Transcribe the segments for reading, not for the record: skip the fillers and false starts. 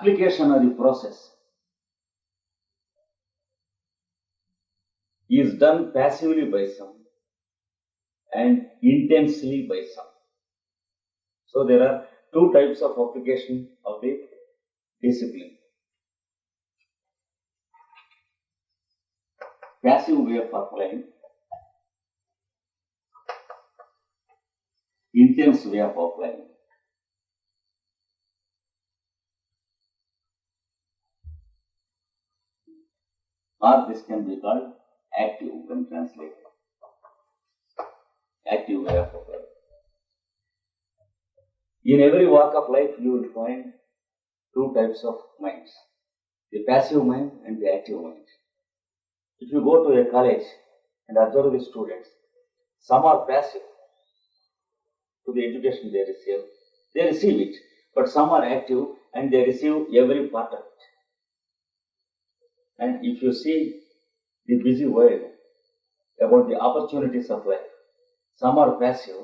application or the process is done passively by some and intensely by some. So there are two types of application of the discipline. Passive way of applying, intense way of applying. Or this can be called active when translated. Active way of applying. In every walk of life, you will find two types of minds, the passive mind and the active mind. If you go to a college and observe the students, some are passive to the education they receive it, but some are active and they receive every part of it. And if you see the busy world about the opportunities of life, some are passive,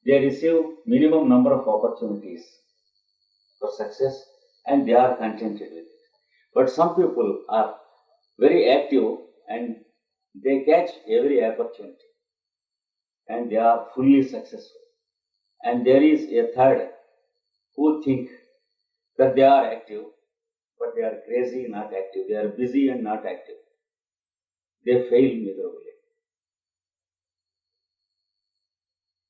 they receive minimum number of opportunities for success and they are contented with it. But some people are very active and they catch every opportunity and they are fully successful. And there is a third who think that they are active, but they are crazy, not active. They are busy and not active. They fail miserably.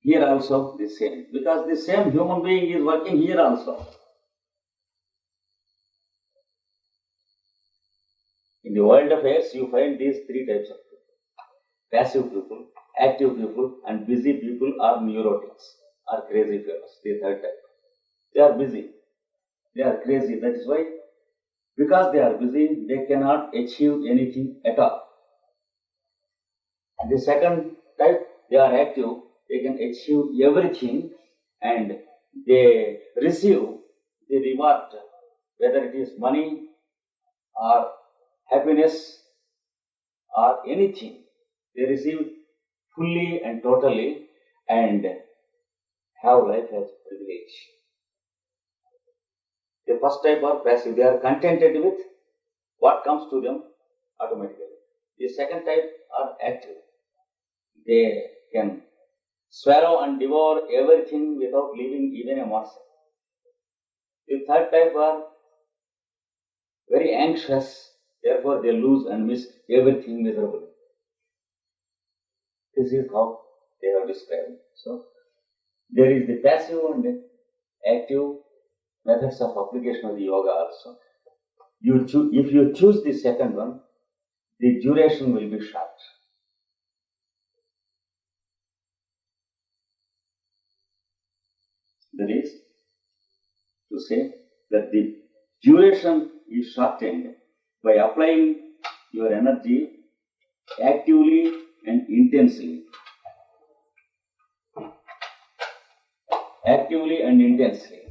Here also the same, because the same human being is working here also. In the world affairs, you find these three types of people. Passive people, active people, and busy people are neurotics, are crazy fellows, the third type. They are busy, they are crazy. That is why, because they are busy, they cannot achieve anything at all. The second type, they are active, they can achieve everything and they receive the reward, whether it is money or happiness or anything. They receive fully and totally and have life as privilege. The first type are passive, they are contented with what comes to them automatically. The second type are active, they can swallow and devour everything without leaving even a morsel. The third type are very anxious, therefore they lose and miss everything miserably. This is how they have described. So, there is the passive and the active methods of application of the yoga also. If you choose the second one, the duration will be short. That is to say that the duration is shortened by applying your energy actively and intensely. Actively and intensely.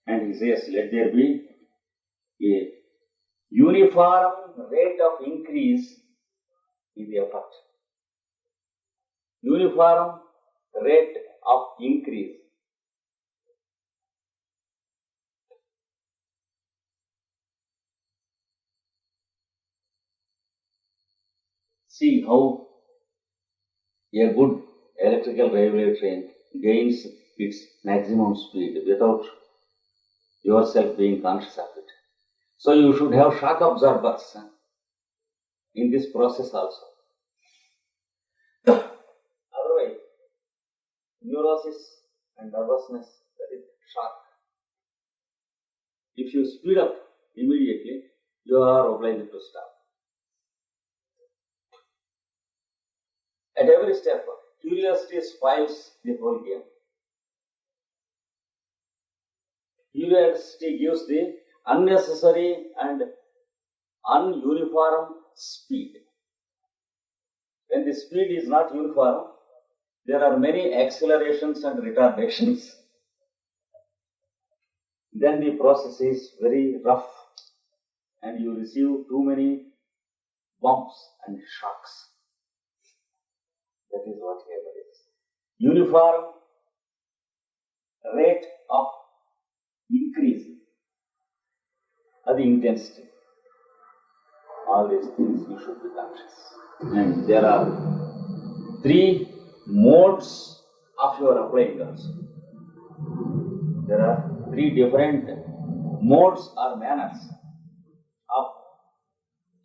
And he says, let there be a uniform rate of increase in the effort. Uniform rate of increase. See how a good electrical railway train gains its maximum speed without yourself being conscious of it. So you should have shock absorbers in this process also. Otherwise, neurosis and nervousness, that is shock. If you speed up immediately, you are obliged to stop. At every step, curiosity spoils the whole game. Curiosity gives the unnecessary and ununiform speed. When the speed is not uniform, there are many accelerations and retardations. Then the process is very rough and you receive too many bumps and shocks. That is what here is. Uniform rate of increase, the intensity. All these things you should be conscious. And there are 3 modes of your applying also. There are 3 different modes or manners of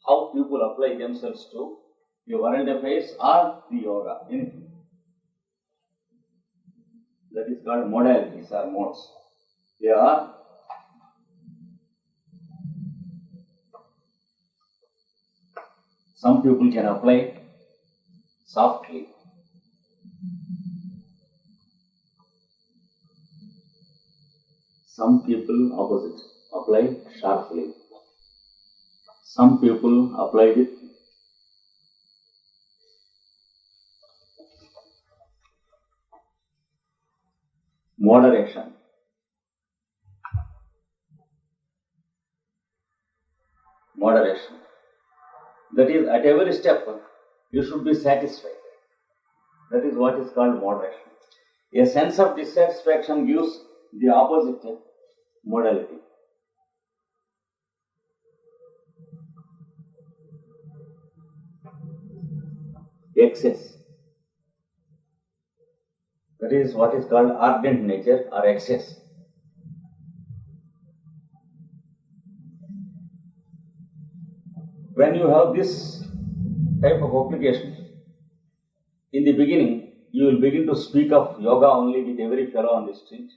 how people apply themselves to the world affairs or the yoga, anything. That is called modalities or modes. They are some people can apply softly. Some people opposite, apply sharply. Some people apply with moderation. Moderation. That is, at every step, you should be satisfied. That is what is called moderation. A sense of dissatisfaction gives the opposite modality. Excess. That is what is called ardent nature or excess. When you have this type of application, in the beginning, you will begin to speak of yoga only with every fellow on the street.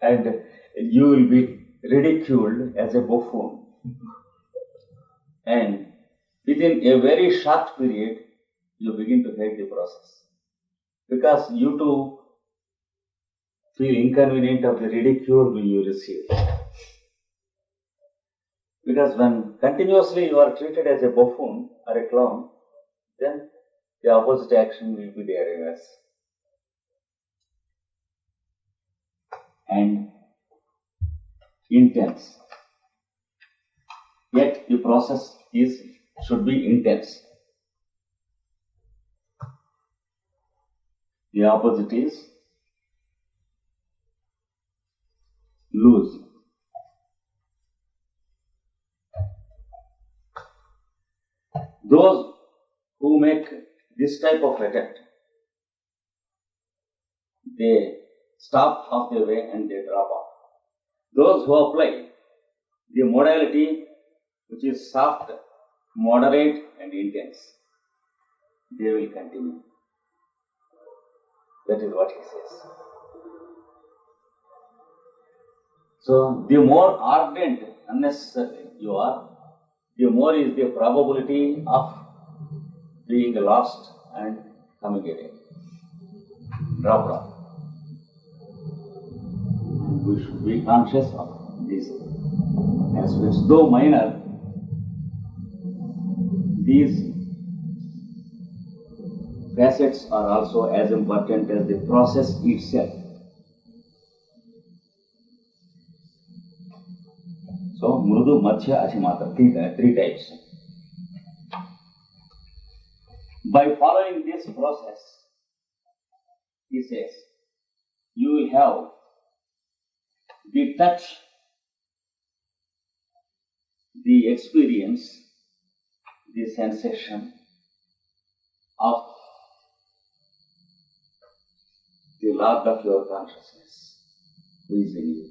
And you will be ridiculed as a buffoon. And within a very short period, you begin to hate the process. Because you too feel inconvenient of the ridicule you receive. Because when continuously you are treated as a buffoon or a clown, then the opposite action will be there reverse. And intense. Yet the process should be intense. The opposite is loose. Those who make this type of attempt, they stop half their way and they drop off. Those who apply the modality which is soft, moderate and intense, they will continue. That is what he says. So, the more ardent unnecessarily you are, the more is the probability of being lost and coming again. Drop off. We should be conscious of these aspects. Though minor, these facets are also as important as the process itself. So, Mrudu, Madhya, Ashimatra, 3 types. By following this process, he says, you will have the touch, the experience, the sensation of the Lord of your consciousness, who is in you.